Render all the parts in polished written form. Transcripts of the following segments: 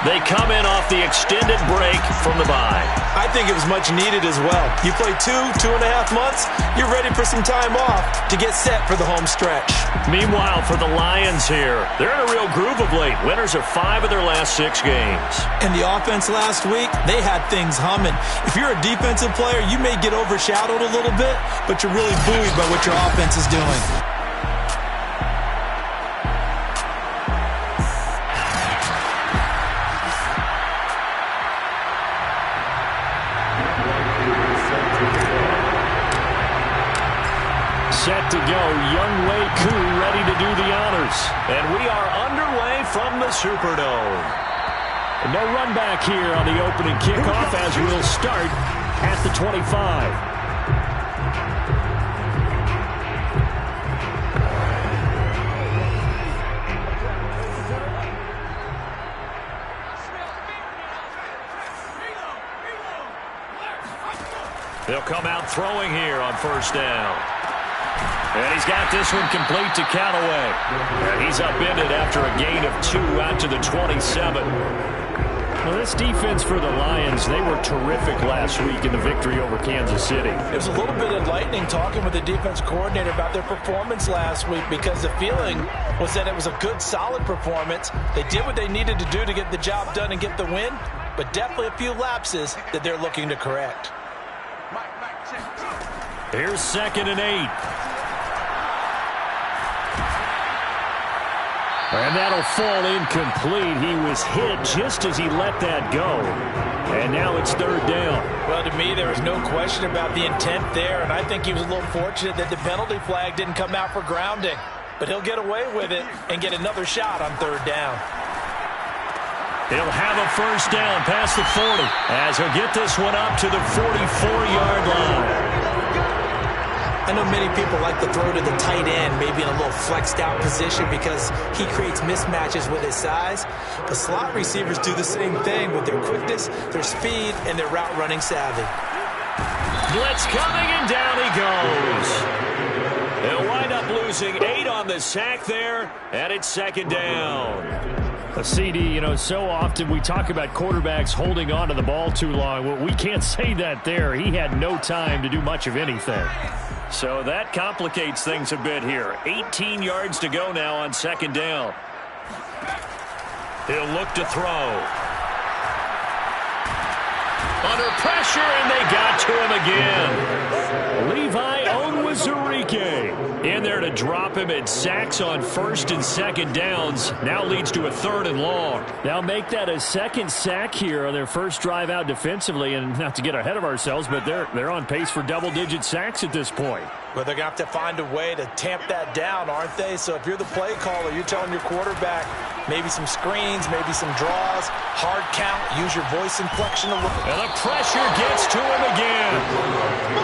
They come in off the extended break from the bye. I think it was much needed as well. You play 2.5 months, you're ready for some time off to get set for the home stretch. Meanwhile, for the Lions here, they're in a real groove of late. Winners of 5 of their last 6 games. And the offense last week, they had things humming. If you're a defensive player, you may get overshadowed a little bit, but you're really buoyed by what your offense is doing. Set to go, Younghoe Koo ready to do the honors. And we are underway from the Superdome. No run back here on the opening kickoff as we'll start at the 25. They'll come out throwing here on first down. And he's got this one complete to Callaway. And he's upended after a gain of 2 out to the 27. Well, this defense for the Lions, they were terrific last week in the victory over Kansas City. It was a little bit enlightening talking with the defense coordinator about their performance last week because the feeling was that it was a good, solid performance. They did what they needed to do to get the job done and get the win, but definitely a few lapses that they're looking to correct. Here's 2nd and 8. And that'll fall incomplete. He was hit just as he let that go. And now it's 3rd down. Well, to me, there was no question about the intent there, and I think he was a little fortunate that the penalty flag didn't come out for grounding. But he'll get away with it and get another shot on 3rd down. He'll have a first down past the 40 as he'll get this one up to the 44-yard line. I know many people like to throw to the tight end, maybe in a little flexed out position because he creates mismatches with his size. But slot receivers do the same thing with their quickness, their speed, and their route running savvy. Blitz coming, and down he goes. They'll wind up losing 8 on the sack there, and it's 2nd down. A CD, you know, so often we talk about quarterbacks holding on to the ball too long. Well, we can't say that there. He had no time to do much of anything. So that complicates things a bit here. 18 yards to go now on 2nd down. He'll look to throw. Under pressure, and they got to him again. Levi Onwuzurike in there to drop him at sacks on 1st and 2nd downs. Now leads to a 3rd and long. They'll make that a 2nd sack here on their first drive out defensively. And not to get ahead of ourselves, but they're on pace for double-digit sacks at this point. But they're going to have to find a way to tamp that down, aren't they? So if you're the play caller, you're telling your quarterback maybe some screens, maybe some draws, hard count, use your voice inflection a little. And the pressure gets to him again.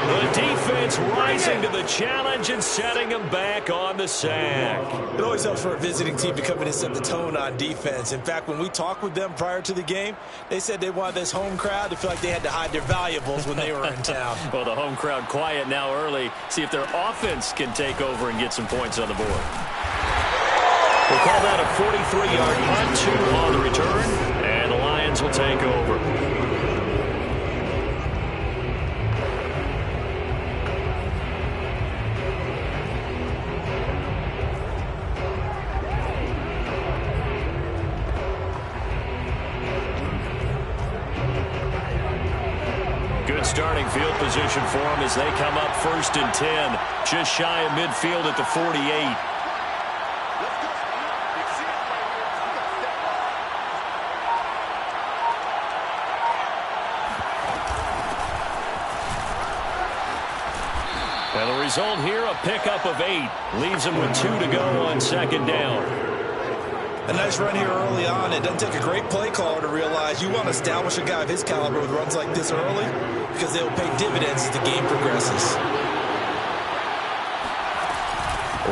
The defense rising to the challenge and setting him back on the sack. It always helps for a visiting team to come in and set the tone on defense. In fact, when we talked with them prior to the game, they said they wanted this home crowd to feel like they had to hide their valuables when they were in town. Well, the home crowd quiet now early. See if their offense can take over and get some points on the board. We'll call that a 43-yard punt, 2 on the return, and the Lions will take over. Good starting field position for them as they come up 1st and 10, just shy of midfield at the 48. And the result here, a pickup of 8. Leaves them with 2 to go on 2nd down. A nice run here early on. It doesn't take a great play caller to realize you want to establish a guy of his caliber with runs like this early because they will pay dividends as the game progresses.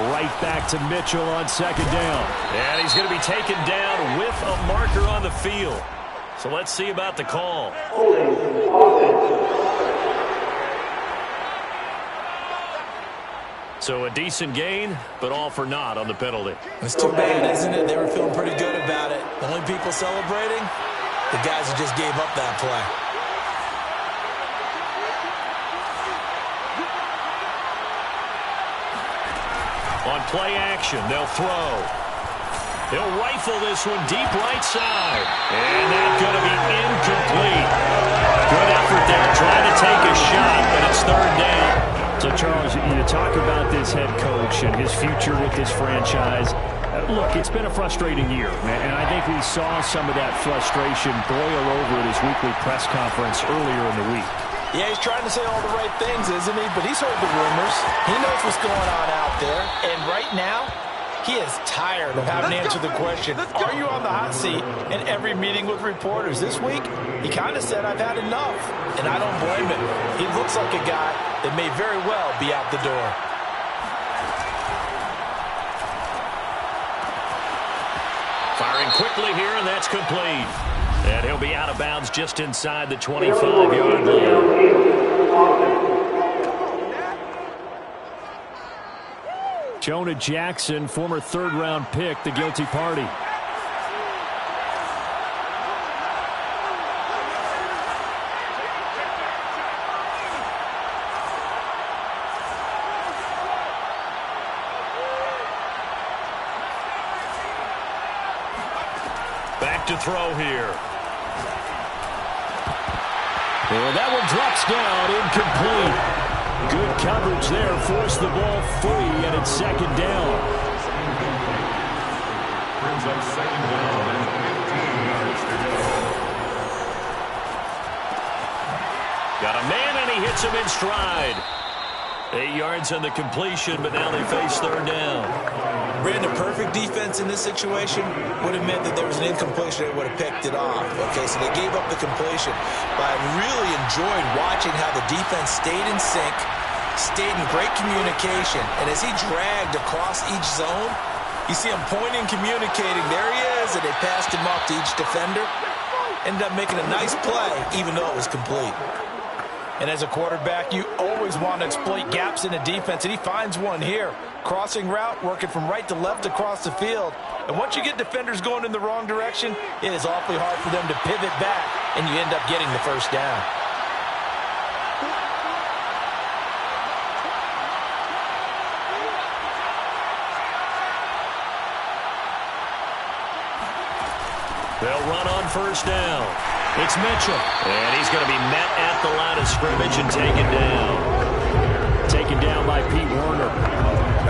Right back to Mitchell on 2nd down. And he's going to be taken down with a marker on the field. So let's see about the call. So a decent gain, but all for naught on the penalty. It's too bad, isn't it? They were feeling pretty good about it. The only people celebrating, the guys who just gave up that play. On play action, they'll throw. He'll rifle this one deep right side. And that's going to be incomplete. Good effort there, trying to take a shot, but it's third down. So, Charles, you talk about this head coach and his future with this franchise. Look, it's been a frustrating year, and I think we saw some of that frustration boil over at his weekly press conference earlier in the week. Yeah, he's trying to say all the right things, isn't he? But he's heard the rumors. He knows what's going on out there. And right now, he is tired of having to answer the question, are you on the hot seat in every meeting with reporters? This week, he kind of said, I've had enough. And I don't blame him. He looks like a guy that may very well be out the door. Firing quickly here, and that's complete. And he'll be out of bounds just inside the 25-yard line. Jonah Jackson, former third-round pick, the guilty party. Back to throw here. And that one drops down, incomplete. Good coverage there, forced the ball free, and it's second down. Brings up second down and 15 yards to go. Got a man, and he hits him in stride. 8 yards on the completion, but now they face third down. Brandon, perfect defense in this situation would have meant that there was an incompletion that would have picked it off. Okay, so they gave up the completion. But I really enjoyed watching how the defense stayed in sync, stayed in great communication. And as he dragged across each zone, you see him pointing, communicating. There he is, and they passed him off to each defender. Ended up making a nice play, even though it was complete. And as a quarterback, you always want to exploit gaps in the defense, and he finds one here. Crossing route, working from right to left across the field. And once you get defenders going in the wrong direction, it is awfully hard for them to pivot back, and you end up getting the first down. They'll run on first down. It's Mitchell. And he's going to be met at the line of scrimmage and taken down. Taken down by Pete Werner.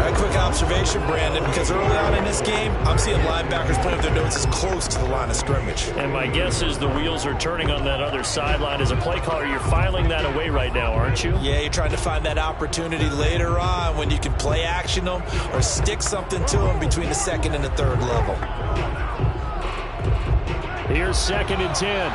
A quick observation, Brandon, because early on in this game, I'm seeing linebackers playing with their noses close to the line of scrimmage. And my guess is the wheels are turning on that other sideline. As a play caller, you're filing that away right now, aren't you? Yeah, you're trying to find that opportunity later on when you can play action them or stick something to them between the second and the third level. Here's 2nd and 10.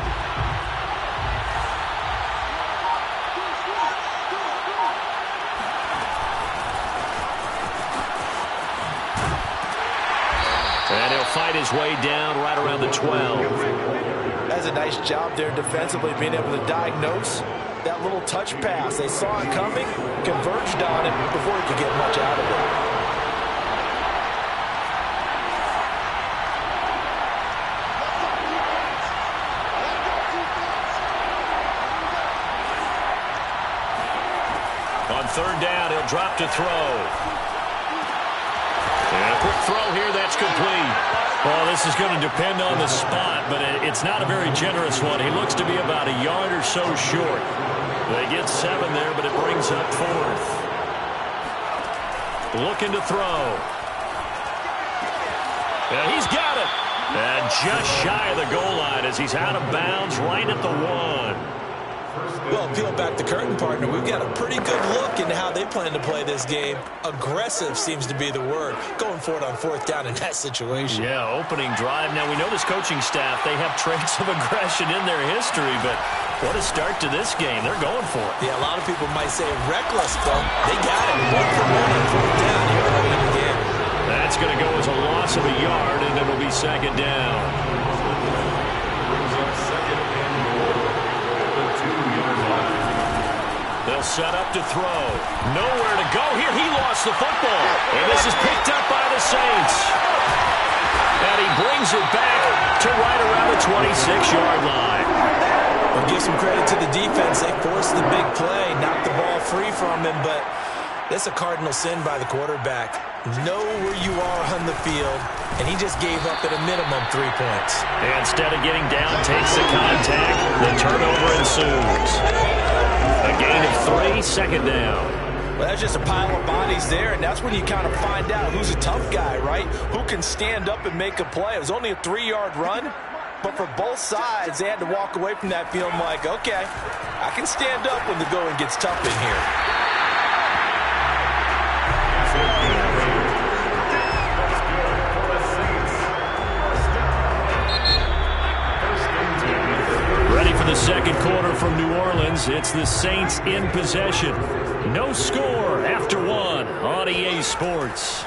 And he'll fight his way down right around the 12. That's a nice job there defensively, being able to diagnose that little touch pass. They saw it coming, converged on it before he could get much out of it. On third down, he'll drop to throw. And a quick throw here, that's complete. Well, this is going to depend on the spot, but it's not a very generous one. He looks to be about a yard or so short. They get 7 there, but it brings up 4th. Looking to throw. And he's got it. And just shy of the goal line as he's out of bounds right at the 1. Well, peel back the curtain, partner. We've got a pretty good look into how they plan to play this game. Aggressive seems to be the word. Going for it on 4th down in that situation. Yeah, opening drive. Now, we know this coaching staff, they have traits of aggression in their history, but what a start to this game. They're going for it. Yeah, a lot of people might say reckless, but they got it. 1 for 1 on 4th down here early in the game. That's going to go as a loss of a yard, and it'll be 2nd down. They'll set up to throw. Nowhere to go here. He lost the football. And this is picked up by the Saints. And he brings it back to right around the 26-yard line. Well, give some credit to the defense. They forced the big play, knocked the ball free from him, but that's a cardinal sin by the quarterback. Know where you are on the field, and he just gave up at a minimum 3 points. And instead of getting down, takes the contact. The turnover ensues. A gain of 3, second down. Well, that's just a pile of bodies there, and that's when you kind of find out who's a tough guy, right? Who can stand up and make a play. It was only a 3-yard run, but for both sides, they had to walk away from that feeling like, okay, I can stand up when the going gets tough in here. Ready for the second quarter from New Orleans. It's the Saints in possession. No score after 1 on EA Sports.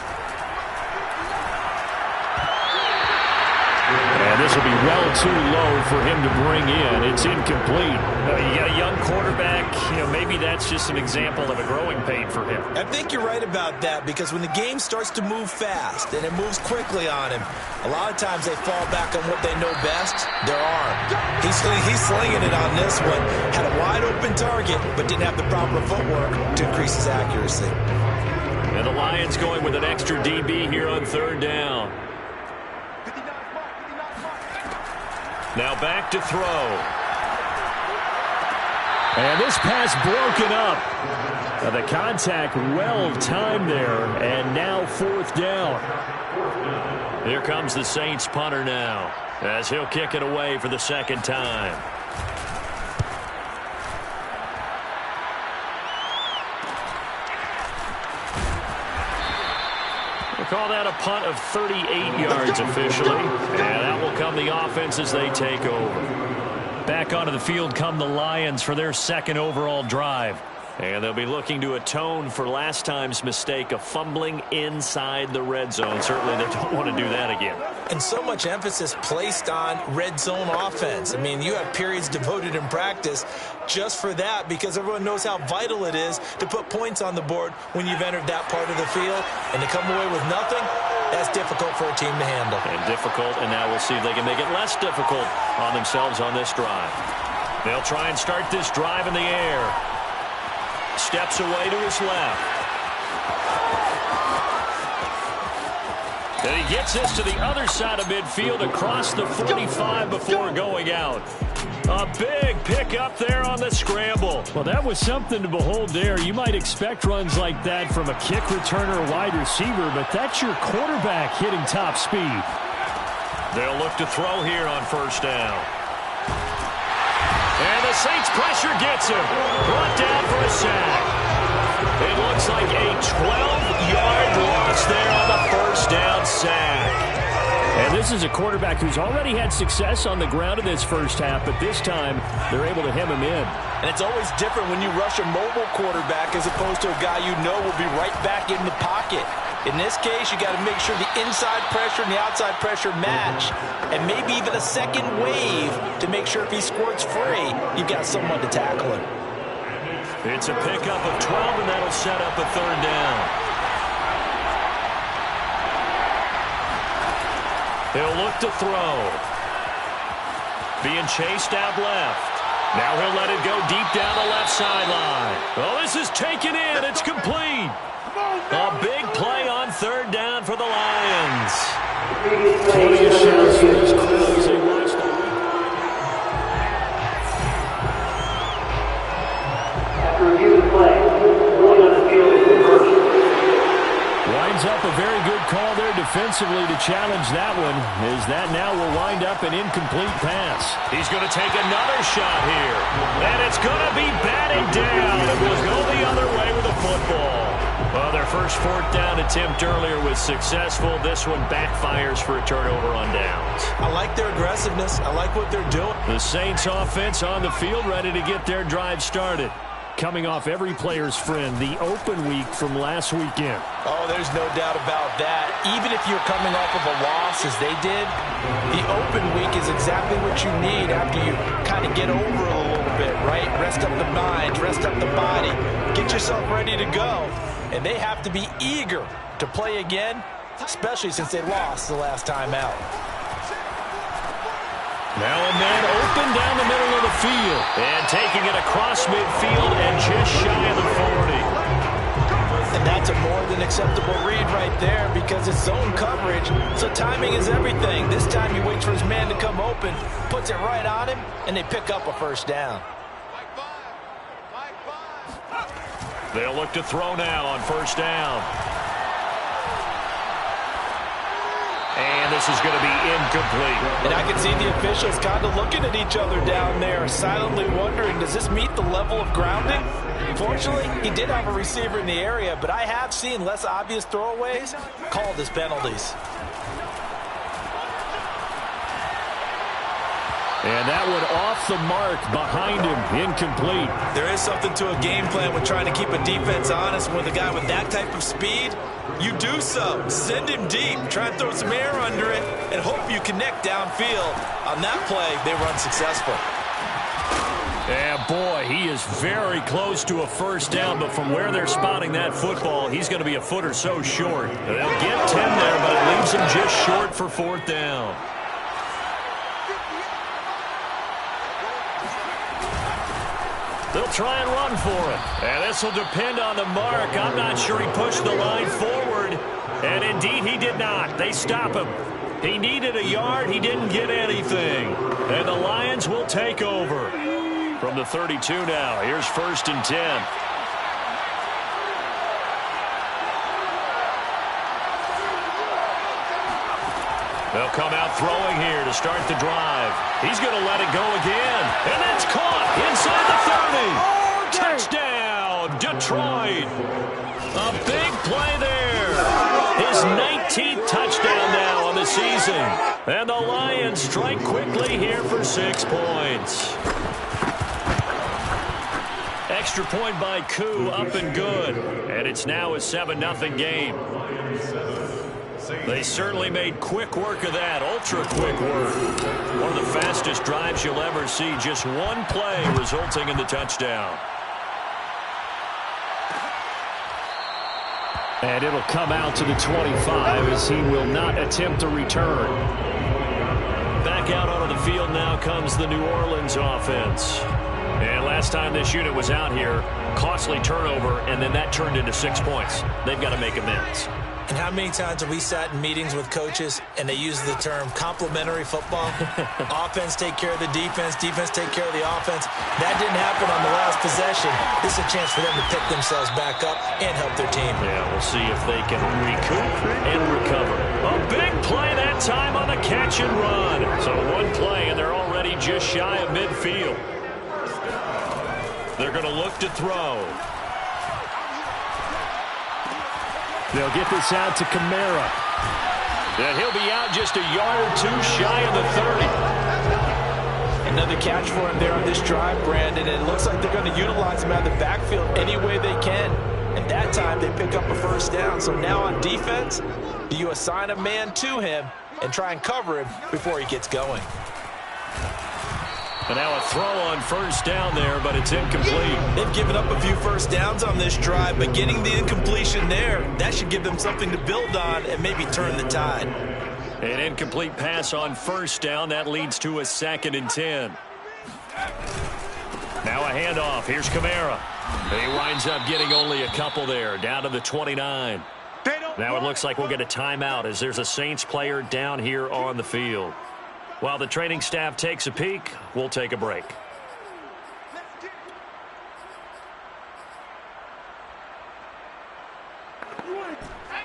And this will be well too low for him to bring in. It's incomplete. You got a young quarterback. Maybe that's just an example of a growing pain for him. I think you're right about that, because when the game starts to move fast and it moves quickly on him, a lot of times they fall back on what they know best, their arm. He's slinging it on this one. Had a wide open target, but didn't have the proper footwork to increase his accuracy. And the Lions going with an extra DB here on third down. Now back to throw. And this pass broken up. The contact well timed there, and now fourth down. Here comes the Saints punter now, as he'll kick it away for the second time. We'll call that a punt of 38 yards officially, and that will come the offense as they take over. Back onto the field come the Lions for their second overall drive. And they'll be looking to atone for last time's mistake of fumbling inside the red zone. Certainly they don't want to do that again. And so much emphasis placed on red zone offense. I mean, you have periods devoted in practice just for that, because everyone knows how vital it is to put points on the board when you've entered that part of the field. And to come away with nothing, that's difficult for a team to handle. And difficult, and now we'll see if they can make it less difficult on themselves on this drive. They'll try and start this drive in the air. Steps away to his left. And he gets this to the other side of midfield across the 45 before going out. A big pickup there on the scramble. Well, that was something to behold there. You might expect runs like that from a kick returner or wide receiver, but that's your quarterback hitting top speed. They'll look to throw here on first down. And the Saints pressure gets him. Brought down for a sack. It looks like a 12-yard loss there on the first down sack. And this is a quarterback who's already had success on the ground in this first half, but this time they're able to hem him in. And it's always different when you rush a mobile quarterback as opposed to a guy you know will be right back in the pocket. In this case, you got to make sure the inside pressure and the outside pressure match, and maybe even a second wave to make sure if he squirts free, you've got someone to tackle him. It's a pickup of 12, and that'll set up a third down. He'll look to throw. Being chased out left. Now he'll let it go deep down the left sideline. Oh, this is taken in. It's complete. A big play on third down for the Lions. Plenty of shouts for this crowd as they watch the After review the play, ruling on the field is reversed. Winds up a very good call there defensively to challenge that one, as that now will wind up an incomplete pass. He's going to take another shot here. And it's going to be batted down. It will go the other way with the football. Well, their first fourth down attempt earlier was successful. This one backfires for a turnover on downs. I like their aggressiveness. I like what they're doing. The Saints offense on the field ready to get their drive started. Coming off every player's friend, the open week from last weekend. Oh, there's no doubt about that. Even if you're coming off of a loss as they did, the open week is exactly what you need after you kind of get over it a little bit, right? Rest up the mind, rest up the body, get yourself ready to go. And they have to be eager to play again especially since they lost the last time out. Now a man open down the middle of the field. And taking it across midfield and just shy of the 40. And that's a more than acceptable read right there because it's zone coverage, so timing is everything. This time he waits for his man to come open, puts it right on him, and they pick up a first down. They'll look to throw now on first down. And this is going to be incomplete. And I can see the officials kind of looking at each other down there, silently wondering, does this meet the level of grounding? Fortunately, he did have a receiver in the area, but I have seen less obvious throwaways called as penalties. And that one off the mark behind him, incomplete. There is something to a game plan with trying to keep a defense honest. With a guy with that type of speed, you do so. Send him deep, try and throw some air under it, and hope you connect downfield. On that play, they were unsuccessful. Yeah, boy, he is very close to a first down, but from where they're spotting that football, he's going to be a foot or so short. They'll get 10 there, but it leaves him just short for fourth down. They'll try and run for it. And this will depend on the mark. I'm not sure he pushed the line forward. And indeed, he did not. They stop him. He needed a yard. He didn't get anything. And the Lions will take over. From the 32 now, here's first and 10. They'll come out throwing here to start the drive. He's going to let it go again. And that's caught inside the 30. Touchdown, Detroit. A big play there. His 19th touchdown now on the season. And the Lions strike quickly here for 6 points. Extra point by Koo, up and good. And it's now a 7-0 game. They certainly made quick work of that, ultra-quick work. One of the fastest drives you'll ever see, just one play resulting in the touchdown. And it'll come out to the 25 as he will not attempt a return. Back out onto the field now comes the New Orleans offense. And last time this unit was out here, costly turnover, and then that turned into 6 points. They've got to make amends. And how many times have we sat in meetings with coaches and they use the term complementary football? Offense take care of the defense, defense take care of the offense. That didn't happen on the last possession. This is a chance for them to pick themselves back up and help their team. Yeah, we'll see if they can recoup and recover. A big play that time on the catch and run. So one play and they're already just shy of midfield. They're going to look to throw. They'll get this out to Kamara. And he'll be out just a yard or two shy of the 30. Another catch for him there on this drive, Brandon, and it looks like they're going to utilize him out of the backfield any way they can. And that time they pick up a first down. So now on defense, do you assign a man to him and try and cover him before he gets going? And now a throw on first down there, but it's incomplete. They've given up a few first downs on this drive, but getting the incompletion there, that should give them something to build on and maybe turn the tide. An incomplete pass on first down. That leads to a 2nd and 10. Now a handoff. Here's Kamara. He winds up getting only a couple there, down to the 29. Now it looks like we'll get a timeout as there's a Saints player down here on the field. While the training staff takes a peek, we'll take a break.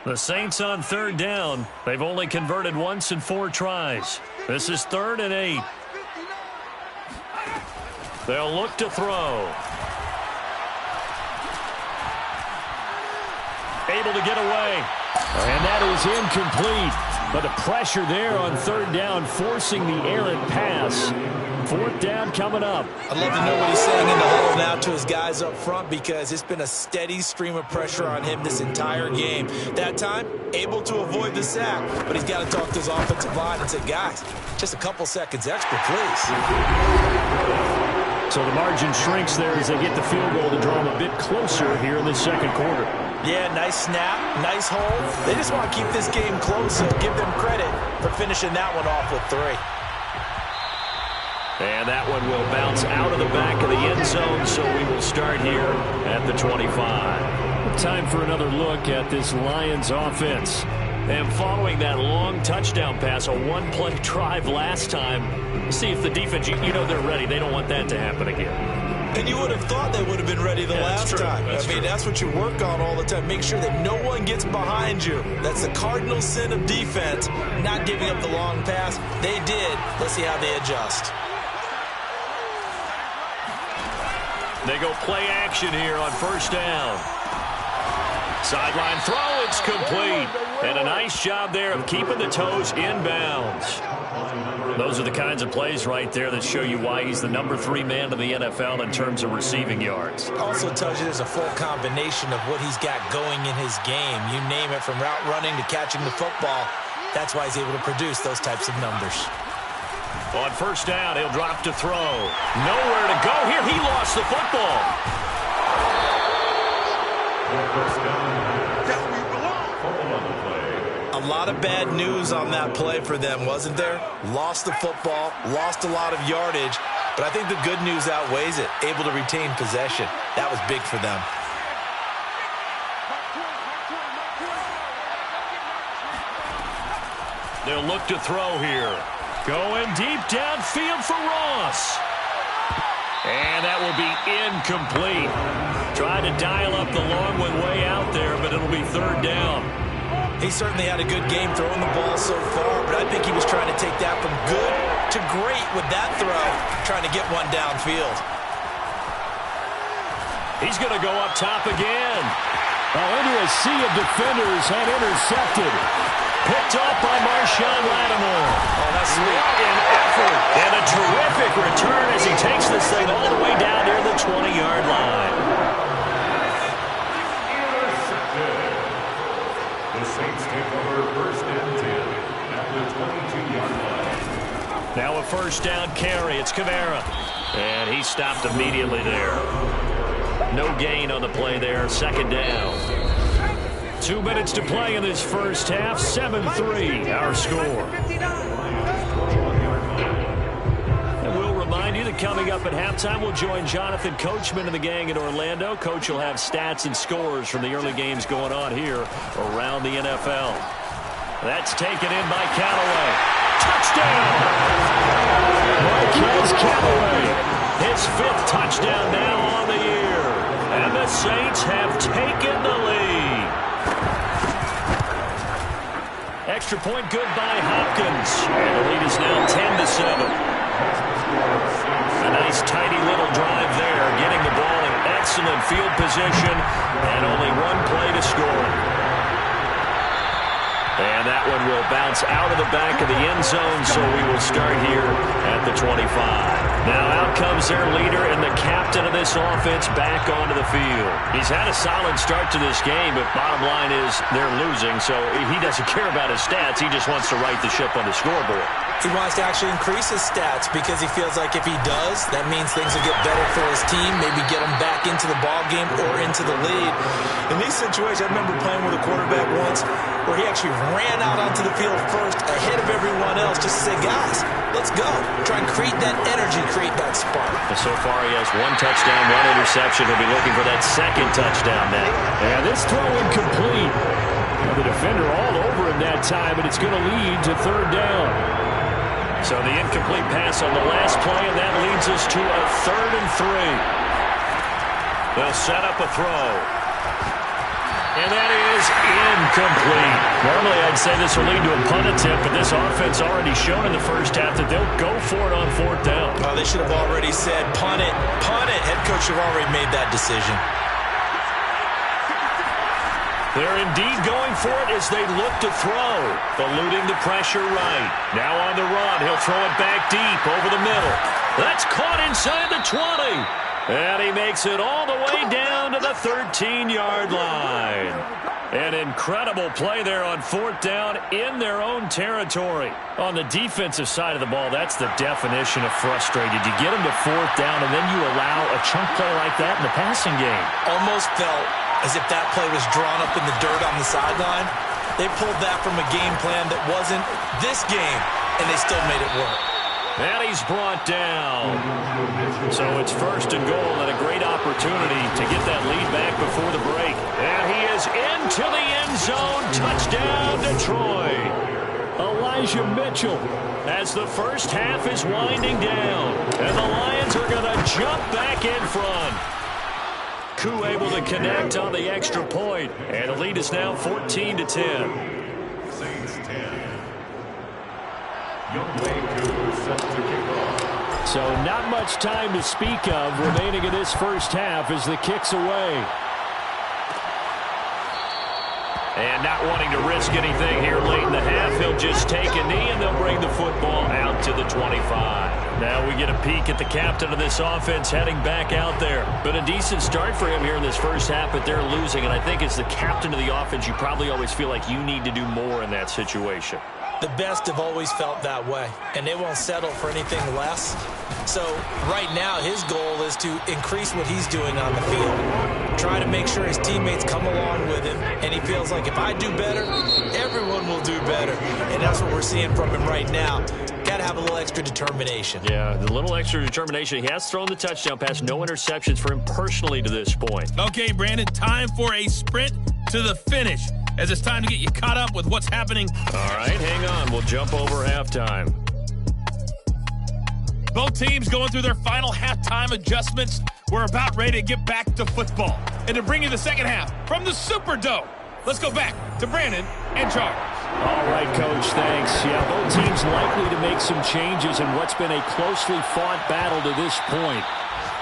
The Saints on third down. They've only converted once in 4 tries. This is 3rd and 8. They'll look to throw. Able to get away. And that is incomplete. But the pressure there on third down, forcing the errant pass. 4th down coming up. I'd love to know what he's saying in the huddle now to his guys up front, because it's been a steady stream of pressure on him this entire game. That time, able to avoid the sack, but he's got to talk to his offensive line and say, guys, just a couple seconds extra, please. So the margin shrinks there as they get the field goal to draw them a bit closer here in the second quarter. Yeah, nice snap, nice hold. They just want to keep this game close, so give them credit for finishing that one off with 3. And that one will bounce out of the back of the end zone, so we will start here at the 25. Time for another look at this Lions offense. And following that long touchdown pass, a one-play drive last time, see if the defense, you know they're ready. They don't want that to happen again. And you would have thought they would have been ready the last time. I mean, that's what you work on all the time. Make sure that no one gets behind you. That's the cardinal sin of defense, not giving up the long pass. They did. Let's see how they adjust. They go play action here on first down. Sideline throw, it's complete. And a nice job there of keeping the toes inbounds. Those are the kinds of plays right there that show you why he's the number 3 man in the NFL in terms of receiving yards. Also tells you there's a full combination of what he's got going in his game. You name it, from route running to catching the football. That's why he's able to produce those types of numbers. On first down, he'll drop to throw. Nowhere to go here. He lost the football. A lot of bad news on that play for them, wasn't there? Lost the football, lost a lot of yardage, but I think the good news outweighs it. Able to retain possession. That was big for them. They'll look to throw here. Going deep downfield for Ross. And that will be incomplete. Tried to dial up the long one way out there, but it'll be third down. He certainly had a good game throwing the ball so far, but I think he was trying to take that from good to great with that throw, trying to get one downfield. He's going to go up top again. Into a sea of defenders and intercepted. Picked off by Marshawn Lattimore. Oh, that's sweet. What an effort. And a terrific return as he takes this thing all the way down near the 20-yard line. The Saints take over first and 10 at the 22-yard line. Now a first down carry. It's Kamara. And he stopped immediately there. No gain on the play there. Second down. 2 minutes to play in this first half. 7-3, our score. And we'll remind you that coming up at halftime, we'll join Jonathan Coachman and the gang in Orlando. Coach will have stats and scores from the early games going on here around the NFL. That's taken in by Callaway. Touchdown! Marquez Callaway. His 5th touchdown now on the year. And the Saints have taken the lead. Extra point good by Hopkins. And the lead is now 10-7. A nice tidy little drive there, getting the ball in excellent field position, and only one play to score. And that one will bounce out of the back of the end zone, so we will start here at the 25. Now out comes their leader and the captain of this offense back onto the field. He's had a solid start to this game, but bottom line is they're losing, so he doesn't care about his stats. He just wants to right the ship on the scoreboard. He wants to actually increase his stats because he feels like if he does, that means things will get better for his team, maybe get him back into the ball game or into the lead. In these situations, I remember playing with a quarterback once where he actually ran out onto the field first ahead of everyone else just to say, guys, let's go. Try and create that energy, create that spark. So far, he has 1 touchdown, 1 interception. He'll be looking for that 2nd touchdown now. And this throw incomplete. The defender all over him that time, and it's going to lead to third down. So the incomplete pass on the last play, and that leads us to a 3rd and 3. They'll set up a throw. And that is incomplete. Normally I'd say this will lead to a punt attempt, but this offense already shown in the first half that they'll go for it on 4th down. Oh, they should have already said, punt it, punt it. Head coach should have already made that decision. They're indeed going for it as they look to throw, eluding the pressure right. Now on the run, he'll throw it back deep over the middle. That's caught inside the 20. And he makes it all the way down to the 13-yard line. An incredible play there on 4th down in their own territory. On the defensive side of the ball, that's the definition of frustrated. You get them to 4th down, and then you allow a chunk play like that in the passing game. Almost felt as if that play was drawn up in the dirt on the sideline. They pulled that from a game plan that wasn't this game, and they still made it work. And he's brought down. So it's 1st and goal and a great opportunity to get that lead back before the break. And he is into the end zone. Touchdown, Detroit. Elijah Mitchell as the first half is winding down. And the Lions are going to jump back in front. Koo able to connect on the extra point. And the lead is now 14-10. Saints 10. Set to kick off. So not much time to speak of remaining in this first half as the kick's away. And not wanting to risk anything here late in the half, he'll just take a knee and they'll bring the football out to the 25. Now we get a peek at the captain of this offense heading back out there. But a decent start for him here in this first half, but they're losing. And I think as the captain of the offense, you probably always feel like you need to do more in that situation. The best have always felt that way, and they won't settle for anything less. So right now his goal is to increase what he's doing on the field. Try to make sure his teammates come along with him, and he feels like if I do better, everyone will do better. And that's what we're seeing from him right now. Got to have a little extra determination. Yeah, the little extra determination. He has thrown the touchdown pass. No interceptions for him personally to this point. Okay, Brandon, time for a sprint to the finish, as it's time to get you caught up with what's happening. All right, hang on. We'll jump over halftime. Both teams going through their final halftime adjustments. We're about ready to get back to football. And to bring you the second half from the Superdome, let's go back to Brandon and Charles. All right, Coach, thanks. Yeah, both teams likely to make some changes in what's been a closely fought battle to this point.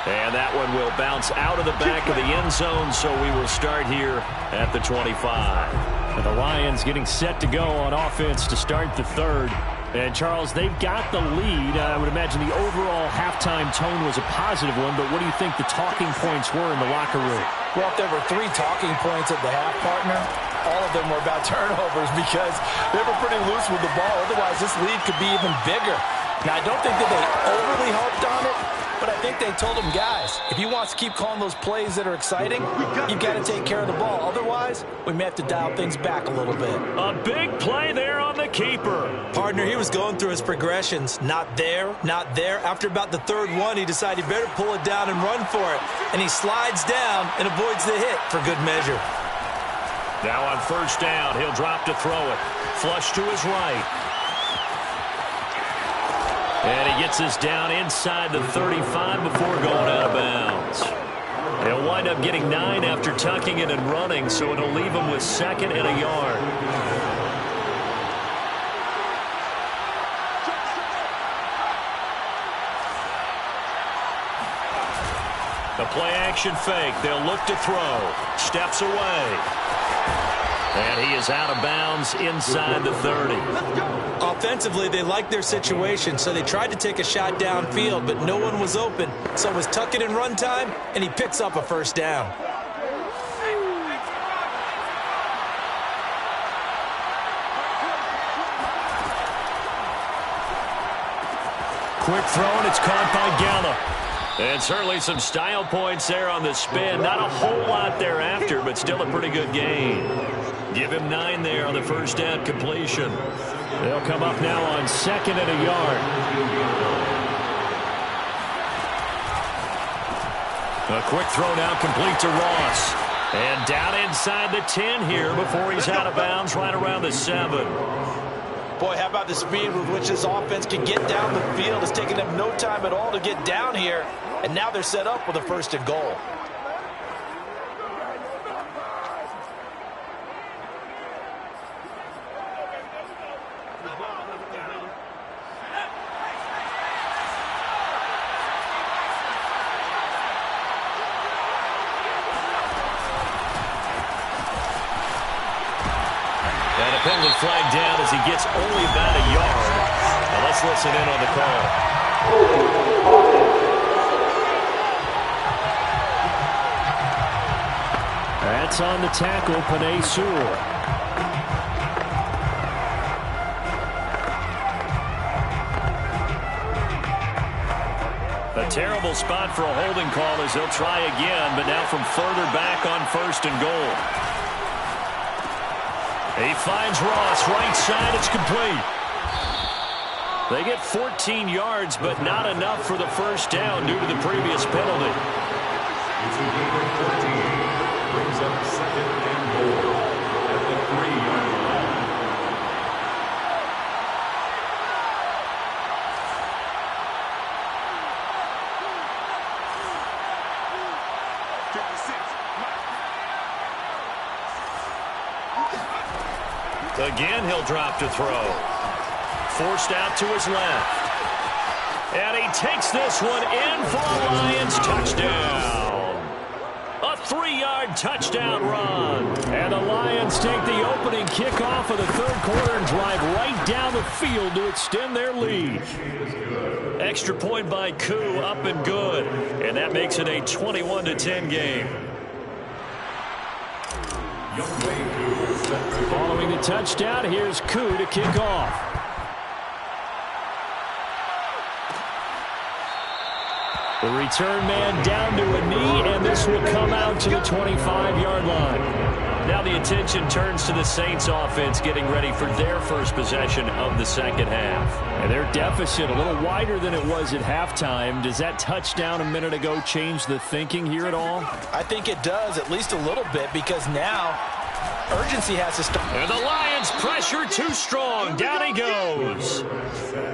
And that one will bounce out of the back of the end zone, so we will start here at the 25. And the Lions getting set to go on offense to start the third. And, Charles, they've got the lead. I would imagine the overall halftime tone was a positive one, but what do you think the talking points were in the locker room? Well, if there were 3 talking points at the half, partner, all of them were about turnovers because they were pretty loose with the ball. Otherwise, this lead could be even bigger. Now, I don't think that they overly harped on it, but I think they told them, guys, if you want to keep calling those plays that are exciting, you've got to take care of the ball. Otherwise, we may have to dial things back a little bit. A big play there on the keeper. Partner, he was going through his progressions. Not there, not there. After about the 3rd one, he decided he better pull it down and run for it. And he slides down and avoids the hit for good measure. Now on 1st down, he'll drop to throw it. Flush to his right. And he gets us down inside the 35 before going out of bounds. He'll wind up getting 9 after tucking it and running, so it'll leave him with 2nd and a yard. The play-action fake. They'll look to throw. Steps away. And he is out of bounds inside the 30. Offensively, they liked their situation, so they tried to take a shot downfield, but no one was open. So it was tuck it and run time, and he picks up a 1st down. Quick throw, and it's caught by Gallup. And certainly some style points there on the spin. Not a whole lot thereafter, but still a pretty good gain. Give him 9 there on the 1st down completion. They'll come up now on 2nd and a yard. A quick throw now complete to Ross. And down inside the 10 here before he's out of bounds right around the 7. Boy, how about the speed with which this offense can get down the field? It's taken them no time at all to get down here. And now they're set up with a 1st and goal. And a penalty flag down as he gets only about a yard. Now let's listen in on the call. That's on the tackle, Panay Sewell. A terrible spot for a holding call as they'll try again, but now from further back on 1st and goal. He finds Ross, right side, it's complete. They get 14 yards, but not enough for the first down due to the previous penalty. It's a gain of 14. Brings up 2nd and goal at the 3-yard line. Again, he'll drop to throw. Forced out to his left. And he takes this one in for a Lions touchdown. A 3-yard touchdown run. And the Lions take the opening kickoff of the 3rd quarter and drive right down the field to extend their lead. Extra point by Koo, up and good. And that makes it a 21-10 game. Following the touchdown, here's Koo to kick off. The return man down to a knee, and this will come out to the 25-yard line. Now the attention turns to the Saints offense getting ready for their first possession of the second half. And their deficit a little wider than it was at halftime. Does that touchdown a minute ago change the thinking here at all? I think it does, at least a little bit, because now urgency has to start. And the Lions pressure too strong. Down he goes.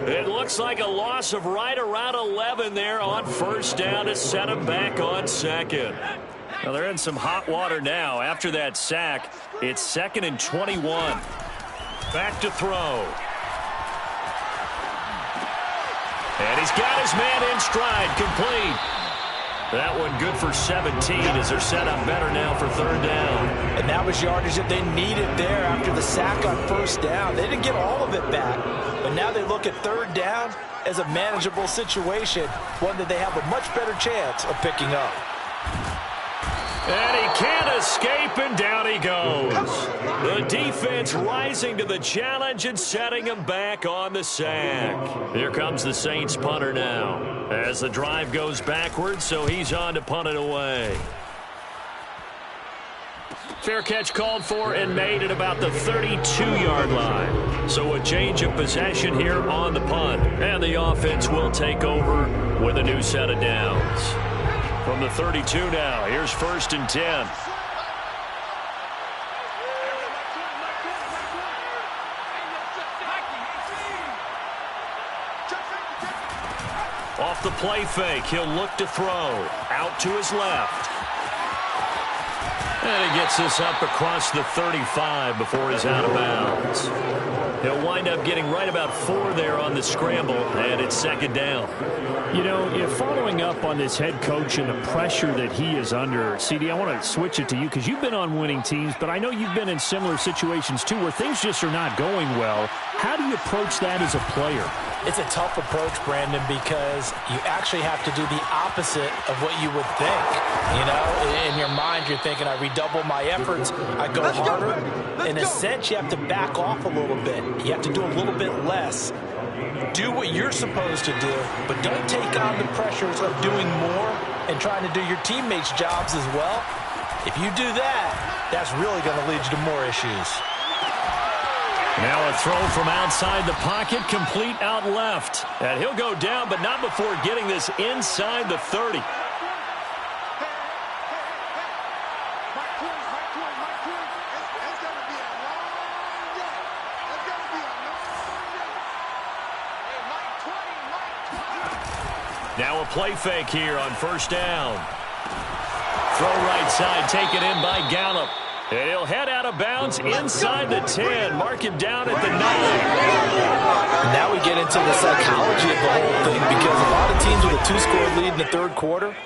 It looks like a loss of right around 11 there on 1st down to set him back on 2nd. Well, they're in some hot water now. After that sack, it's 2nd and 21. Back to throw. And he's got his man in stride, complete. That one good for 17 as they're set up better now for 3rd down. And that was yardage that they needed there after the sack on 1st down. They didn't get all of it back, but now they look at 3rd down as a manageable situation, one that they have a much better chance of picking up. And he can't escape, and down he goes. The defense rising to the challenge and setting him back on the sack. Here comes the Saints punter now as the drive goes backwards, so he's on to punt it away. Fair catch called for and made at about the 32-yard line. So a change of possession here on the punt. And the offense will take over with a new set of downs. From the 32 now, here's 1st and 10. Off the play fake, he'll look to throw. Out to his left. And he gets this up across the 35 before he's out of bounds. He'll wind up getting right about 4 there on the scramble, and it's 2nd down. You know, if following up on this head coach and the pressure that he is under, CD, I want to switch it to you because you've been on winning teams, but I know you've been in similar situations too where things just are not going well. How do you approach that as a player? It's a tough approach, Brandon, because you actually have to do the opposite of what you would think. You know, in your mind, you're thinking, I redouble my efforts, I go harder. In a sense, you have to back off a little bit. You have to do a little bit less. Do what you're supposed to do, but don't take on the pressures of doing more and trying to do your teammates' jobs as well. If you do that, that's really going to lead you to more issues. Now a throw from outside the pocket, complete out left. And he'll go down, but not before getting this inside the 30. Now a play fake here on 1st down. Throw right side, taken in by Gallup. And he'll head out of bounds inside the 10. Mark him down at the 9. Now we get into the psychology of the whole thing because a lot of teams with a 2-score lead in the 3rd quarter,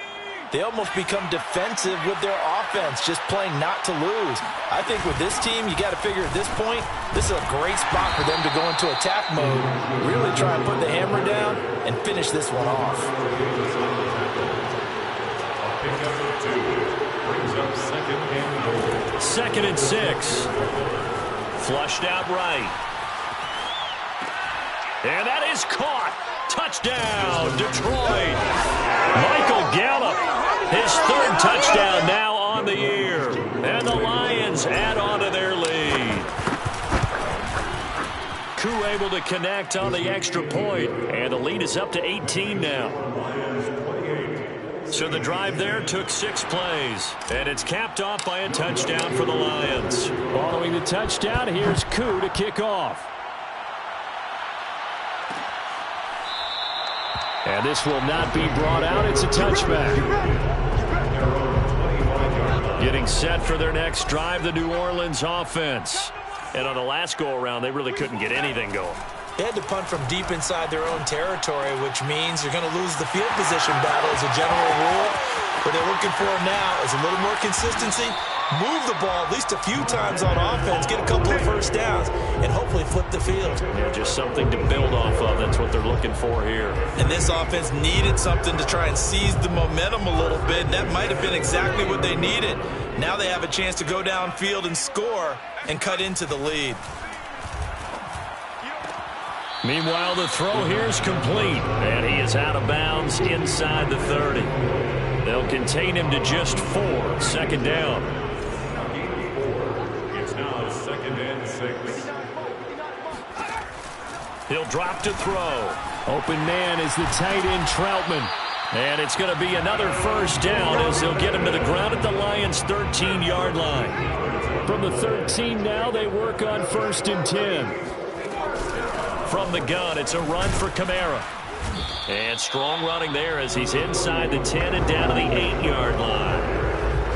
they almost become defensive with their offense, just playing not to lose. I think with this team, you got to figure at this point, this is a great spot for them to go into attack mode, really try and put the hammer down and finish this one off. A pickup of 2 brings up 2nd and goal. 2nd and 6. Flushed out right. And that is caught. Touchdown, Detroit. Michael Gallup, his 3rd touchdown now on the year. And the Lions add on to their lead. Koo able to connect on the extra point, and the lead is up to 18 now. So the drive there took 6 plays, and it's capped off by a touchdown for the Lions. Following the touchdown, here's Koo to kick off. And this will not be brought out. It's a touchback. Getting set for their next drive, the New Orleans offense. And on the last go-around, they really couldn't get anything going. They had to punt from deep inside their own territory, which means you're going to lose the field position battle as a general rule. What they're looking for now is a little more consistency, move the ball at least a few times on offense, get a couple of first downs, and hopefully flip the field. Yeah, just something to build off of. That's what they're looking for here. And this offense needed something to try and seize the momentum a little bit, and that might have been exactly what they needed. Now they have a chance to go downfield and score and cut into the lead. Meanwhile, the throw here is complete, and he is out of bounds inside the 30. They'll contain him to just 4. 2nd down. It's now 2nd and 6. He'll drop to throw. Open man is the tight end Troutman. And it's going to be another first down as they'll get him to the ground at the Lions' 13-yard line. From the 13 now, they work on 1st and 10. From the gun, it's a run for Kamara. And strong running there as he's inside the 10 and down to the 8-yard line.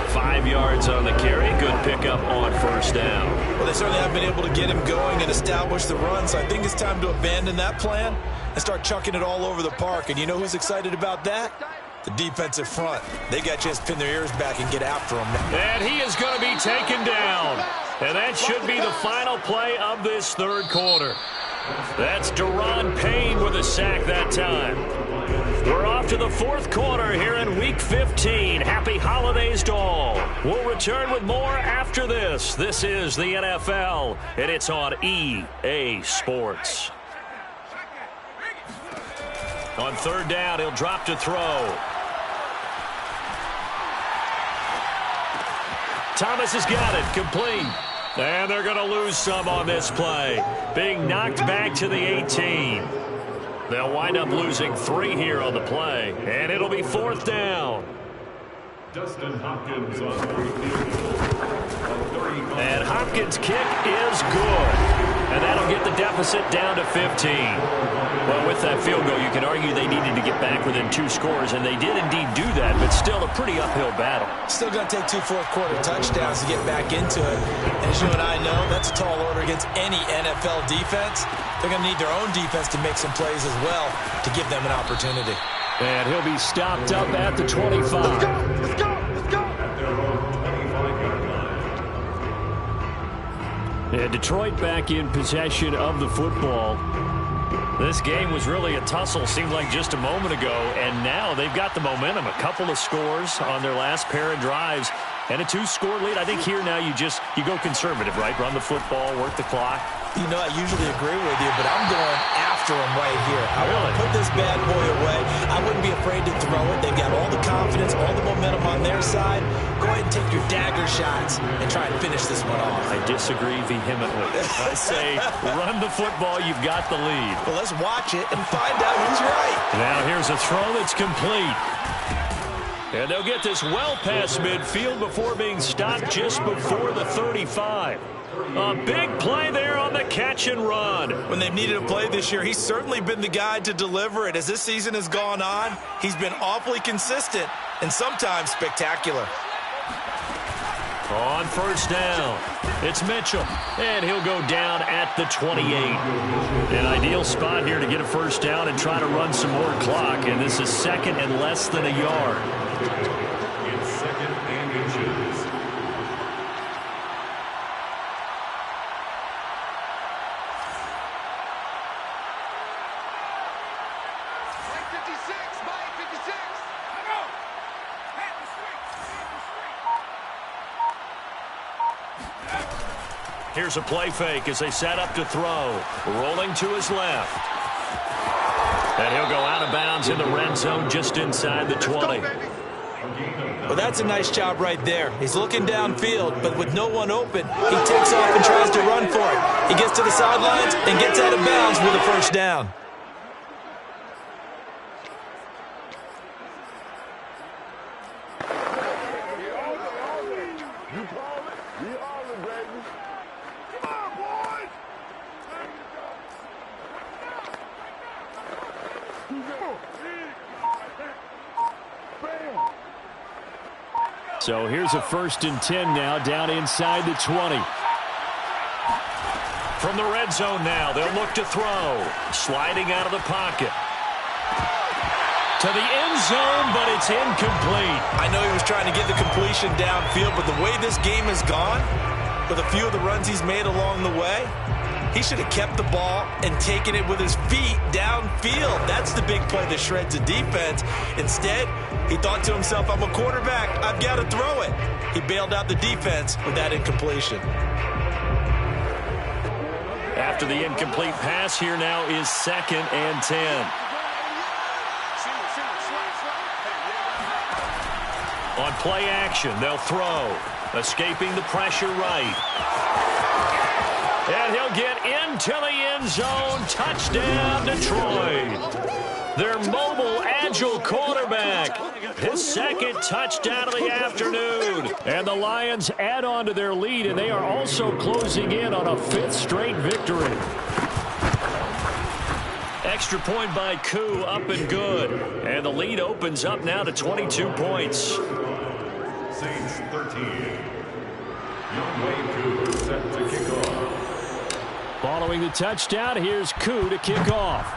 5 yards on the carry. Good pickup on 1st down. Well, they certainly have been able to get him going and establish the run, so I think it's time to abandon that plan and start chucking it all over the park. And you know who's excited about that? The defensive front. They got a chance to pin their ears back and get after him. And he is going to be taken down. And that should be the final play of this 3rd quarter. That's Deron Payne with a sack that time. We're off to the 4th quarter here in Week 15. Happy holidays to all. We'll return with more after this. This is the NFL, and it's on EA Sports. On 3rd down, he'll drop to throw. Thomas has got it, complete. And they're going to lose some on this play. Being knocked back to the 18. They'll wind up losing 3 here on the play. And it'll be 4th down. Dustin Hopkins on 3 field goal. And Hopkins' kick is good. And that'll get the deficit down to 15. Well, with that field goal, you can argue they needed to get back within 2 scores, and they did indeed do that, but still a pretty uphill battle. Still going to take 2 fourth-quarter touchdowns to get back into it. And as you and I know, that's a tall order against any NFL defense. They're going to need their own defense to make some plays as well to give them an opportunity. And he'll be stopped up at the 25. Let's go! At their own 25-yard line. And Detroit back in possession of the football. This game was really a tussle, seemed like just a moment ago, and now they've got the momentum. A couple of scores on their last pair of drives, and a 2-score lead. I think here now you go conservative, right? Run the football, work the clock. You know, I usually agree with you, but I'm going after him right here. I want to put this bad boy away. I wouldn't be afraid to throw it. They've got all the confidence, all the momentum on their side. Go ahead and take your dagger shots and try and finish this one off. I disagree vehemently. I say run the football. You've got the lead. Well, let's watch it and find out who's right. Now here's a throw that's complete. And they'll get this well past midfield before being stopped just before the 35. A big play there on the catch and run. When they've needed a play this year, he's certainly been the guy to deliver it. As this season has gone on, he's been awfully consistent and sometimes spectacular. On 1st down, it's Mitchell, and he'll go down at the 28. An ideal spot here to get a 1st down and try to run some more clock, and this is 2nd and less than a yard. It's 2nd and inches. Here's a play fake as they set up to throw. Rolling to his left. And he'll go out of bounds in the red zone just inside the 20. Well, that's a nice job right there. He's looking downfield, but with no one open, he takes off and tries to run for it. He gets to the sidelines and gets out of bounds with a first down. So here's a 1st and 10 now, down inside the 20. From the red zone now, they'll look to throw. Sliding out of the pocket. To the end zone, but it's incomplete. I know he was trying to get the completion downfield, but the way this game has gone, with a few of the runs he's made along the way, he should have kept the ball and taken it with his feet downfield. That's the big play that shreds the defense. Instead, he thought to himself, I'm a quarterback, I've got to throw it. He bailed out the defense with that incompletion. After the incomplete pass, here now is 2nd and 10. On play action, they'll throw. Escaping the pressure right. And he'll get into the end zone. Touchdown, Detroit. Their mobile, agile quarterback. His 2nd touchdown of the afternoon. And the Lions add on to their lead, and they are also closing in on a 5th straight victory. Extra point by Koo, up and good. And the lead opens up now to 22 points. Saints 13. Youngway Koo set to kick off. Following the touchdown, here's Koo to kick off.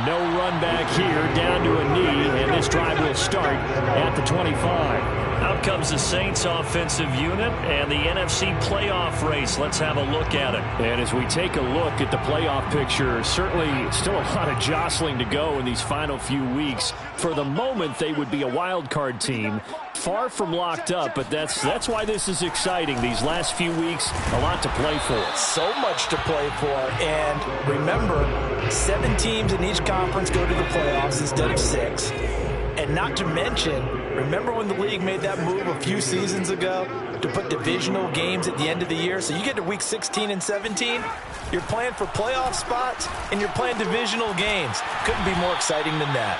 No run back here, down to a knee, and this drive will start at the 25. Out comes the Saints offensive unit and the NFC playoff race. Let's have a look at it. And as we take a look at the playoff picture, certainly still a lot of jostling to go in these final few weeks. For the moment, they would be a wild card team. Far from locked up, but that's why this is exciting. These last few weeks, a lot to play for. So much to play for. And remember, 7 teams in each conference go to the playoffs instead of 6. And not to mention, remember when the league made that move a few seasons ago to put divisional games at the end of the year? So you get to week 16 and 17, you're playing for playoff spots, and you're playing divisional games. Couldn't be more exciting than that.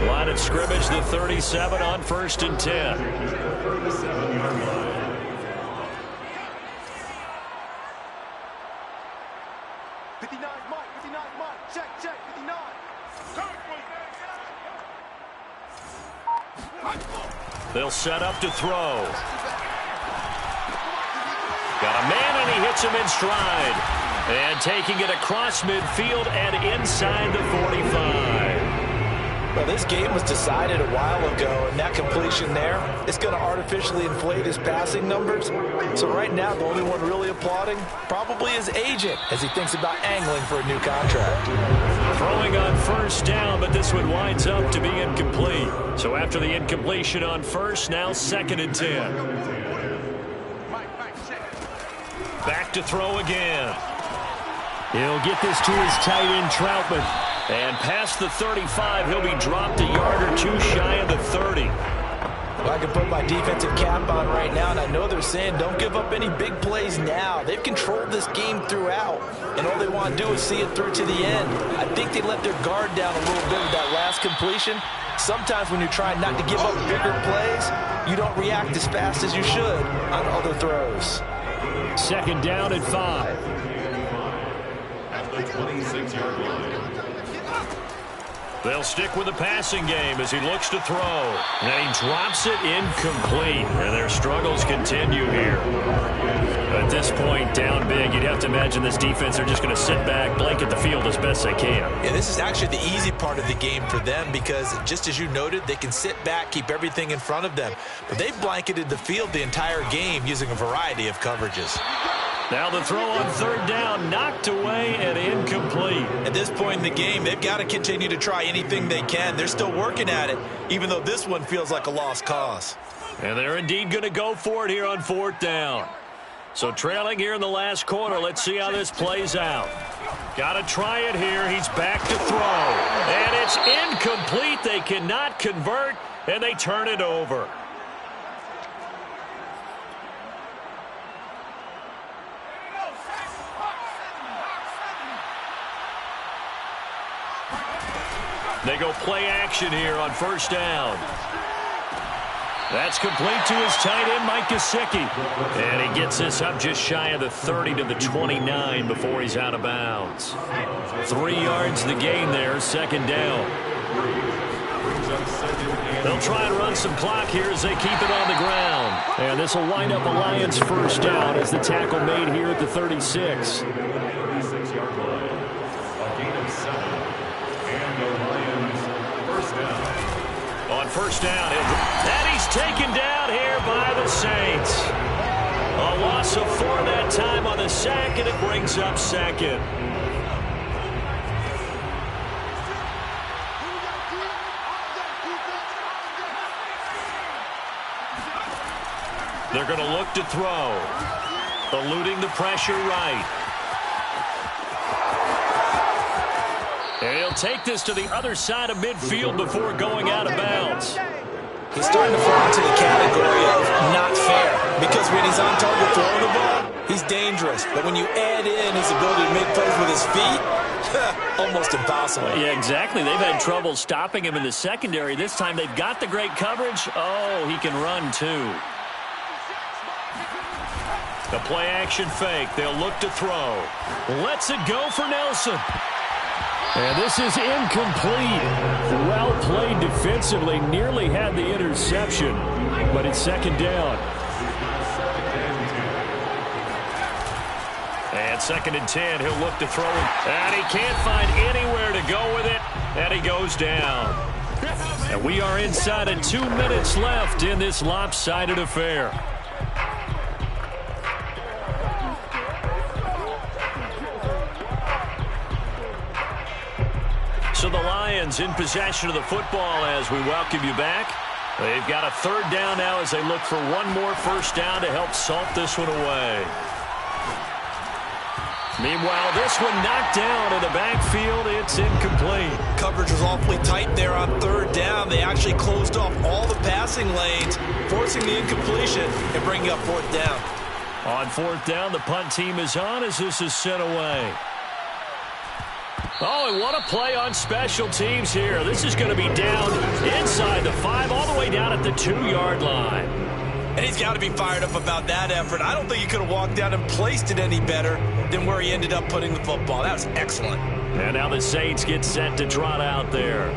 Line of scrimmage, the 37 on 1st and 10. 37-yard line. They'll set up to throw. Got a man, and he hits him in stride. And taking it across midfield and inside the 45. Well, this game was decided a while ago, and that completion there is going to artificially inflate his passing numbers. So right now, the only one really applauding probably his agent as he thinks about angling for a new contract. Throwing on 1st down, but this one winds up to be incomplete. So after the incompletion on 1st, now 2nd and 10. Back to throw again. He'll get this to his tight end, Troutman. And past the 35, he'll be dropped a yard or two shy of the 30. Well, I can put my defensive cap on right now, and I know they're saying don't give up any big plays now. They've controlled this game throughout, and all they want to do is see it through to the end. I think they let their guard down a little bit with that last completion. Sometimes when you're trying not to give up bigger plays, you don't react as fast as you should on other throws. 2nd down and 5. At the 26-yard line. They'll stick with the passing game as he looks to throw. And he drops it incomplete. And their struggles continue here. At this point, down big, you'd have to imagine this defense, they're just going to sit back, blanket the field as best they can. Yeah, this is actually the easy part of the game for them because, just as you noted, they can sit back, keep everything in front of them. But they've blanketed the field the entire game using a variety of coverages. Now the throw on third down, knocked away and incomplete. At this point in the game, they've got to continue to try anything they can. They're still working at it, even though this one feels like a lost cause. And they're indeed going to go for it here on fourth down. So trailing here in the last quarter, let's see how this plays out. Got to try it here. He's back to throw. And it's incomplete. They cannot convert, and they turn it over. They go play action here on first down. That's complete to his tight end, Mike Gesicki. And he gets this up just shy of the 30 to the 29 before he's out of bounds. 3 yards the gain there, second down. They'll try and run some clock here as they keep it on the ground. And this will wind up a Lions first down as the tackle made here at the 36. 36-yard line. A gain of 7. And the Lions first down. On first down, and he's taken down here by the Saints. A loss of 4 that time on the sack, and it brings up second. They're going to look to throw. Eluding the pressure right. And he'll take this to the other side of midfield before going out of bounds. He's starting to fall into the category of not fair, because when he's on target throwing the ball, he's dangerous. But when you add in his ability to make plays with his feet, almost impossible. Yeah, exactly. They've had trouble stopping him in the secondary. This time they've got the great coverage. Oh, he can run too. The play action fake. They'll look to throw. Lets it go for Nelson. And this is incomplete. Well played defensively. Nearly had the interception, but it's second down. And second and 10. He'll look to throw it. And he can't find anywhere to go with it. And he goes down. And we are inside of 2 minutes left in this lopsided affair. So the Lions in possession of the football as we welcome you back. They've got a third down now as they look for one more first down to help salt this one away. Meanwhile, this one knocked down in the backfield. It's incomplete. Coverage was awfully tight there on third down. They actually closed off all the passing lanes, forcing the incompletion and bringing up fourth down. On fourth down, the punt team is on as this is sent away. Oh, and what a play on special teams here. This is going to be down inside the 5, all the way down at the 2-yard line. And he's got to be fired up about that effort. I don't think he could have walked down and placed it any better than where he ended up putting the football. That was excellent. And now the Saints get set to trot out there.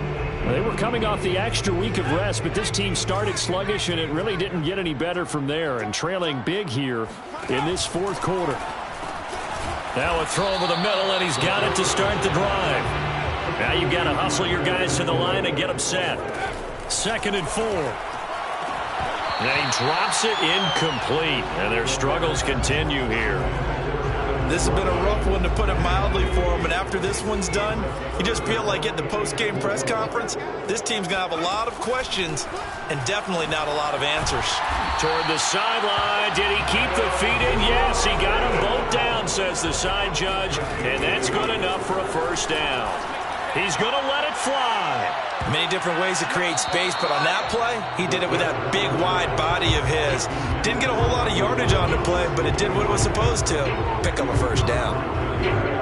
They were coming off the extra week of rest, but this team started sluggish, and it really didn't get any better from there, and trailing big here in this fourth quarter. Now a throw over the middle, and he's got it to start the drive. Now you've got to hustle your guys to the line and get them set. Second and 4. And he drops it incomplete, and their struggles continue here. This has been a rough one, to put it mildly, for him. But after this one's done, you just feel like at the post-game press conference, this team's going to have a lot of questions and definitely not a lot of answers. Toward the sideline. Did he keep the feet in? Yes, he got them both down, says the side judge. And that's good enough for a first down. He's going to let it fly. Many different ways to create space, but on that play, he did it with that big, wide body of his. Didn't get a whole lot of yardage on the play, but it did what it was supposed to, pick up a first down.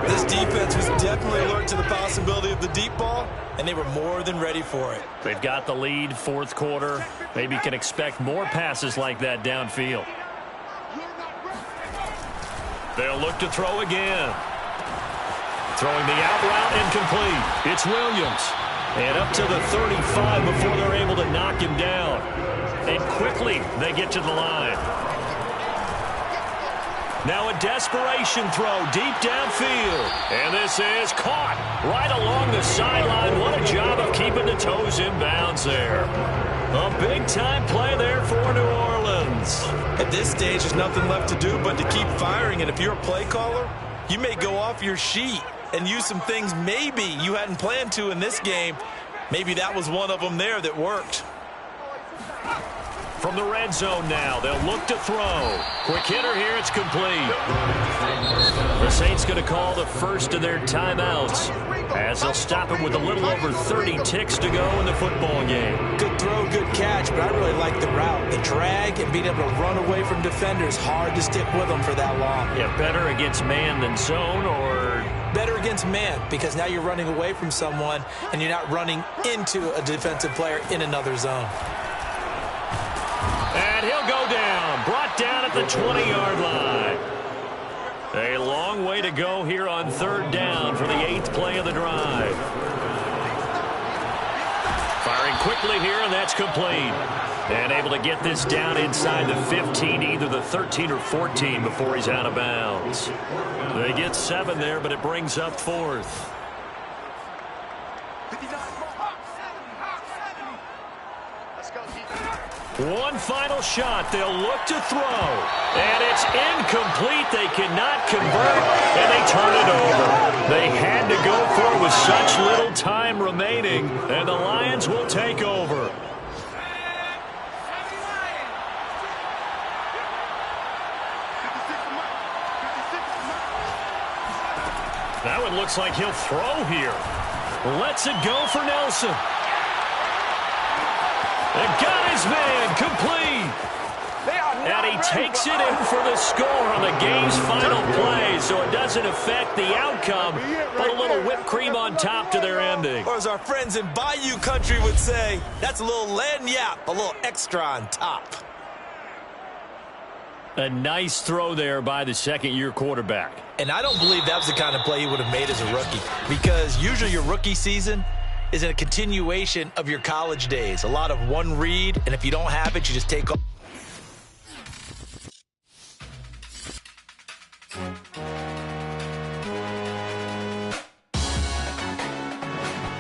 This defense was definitely alert to the possibility of the deep ball, and they were more than ready for it. They've got the lead, fourth quarter. Maybe can expect more passes like that downfield. They'll look to throw again. Throwing the out route, incomplete. It's Williams. And up to the 35 before they're able to knock him down. And quickly they get to the line. Now a desperation throw deep downfield. And this is caught right along the sideline. What a job of keeping the toes in bounds there. A big-time play there for New Orleans. At this stage, there's nothing left to do but to keep firing. And if you're a play caller, you may go off your sheet and use some things maybe you hadn't planned to in this game. Maybe that was one of them there that worked. From the red zone now, they'll look to throw. Quick hitter here, it's complete. The Saints going to call the first of their timeouts as they'll stop it with a little over 30 ticks to go in the football game. Good throw, good catch, but I really like the route. The drag and being able to run away from defenders, hard to stick with them for that long. Yeah, better against man than zone, or better against man, because now you're running away from someone and you're not running into a defensive player in another zone. And he'll go down, brought down at the 20-yard line. A long way to go here on third down for the 8th play of the drive. Firing quickly here, and that's complete. And able to get this down inside the 15, either the 13 or 14 before he's out of bounds. They get 7 there, but it brings up 4th. One final shot. They'll look to throw. And it's incomplete. They cannot convert, and they turn it over. They had to go for it with such little time remaining, and the Lions will take over. That one looks like he'll throw here. Lets it go for Nelson. And got his man complete. And he takes it in for the score on the game's final play, so it doesn't affect the outcome, but a little whipped cream on top to their ending. Or as our friends in Bayou country would say, that's a little lagniappe, a little extra on top. A nice throw there by the second-year quarterback. And I don't believe that was the kind of play he would have made as a rookie, because usually your rookie season is a continuation of your college days. A lot of one read, and if you don't have it, you just take off.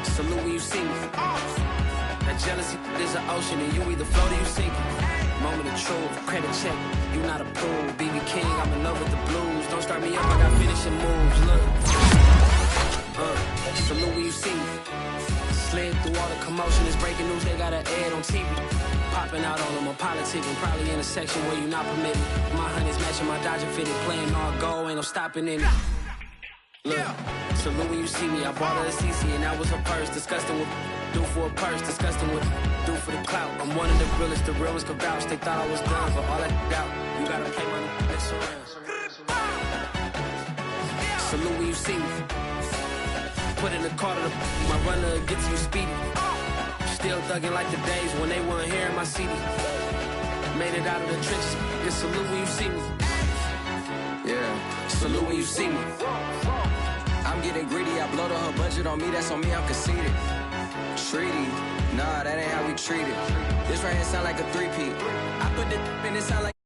Salute when you see me. That jealousy is an ocean, and you either float or you sink. Moment of truth, credit check, you not approved. BB King, I'm in love with the blues. Don't start me up, I got finishing moves. Look, salute when you see me. Slid through all the commotion, it's breaking news, they got an ad on TV. Popping out on them, I'm politicking, probably in a section where you not permitted. My honey's matching my Dodger fitted, playing all goal, ain't no stopping in it. Look, salute when you see me, I bought her a CC and that was her purse. Disgusting with do for a purse, disgusting with do for the clout. I'm one of the realest, the real ones could vouch. They thought I was done, but all that doubt, you gotta play my next around. Salute when you see me. Put in the car to my runner gets you speedy. Still thugging like the days when they weren't hearing my CD. Made it out of the trenches. Just salute when you see me. Yeah, salute when you see me. I'm getting greedy. I blow the whole budget on me. That's on me. I'm conceited. Treaty. Nah, that ain't how we treat it. This right here sound like a three-peat. I put the in it sound like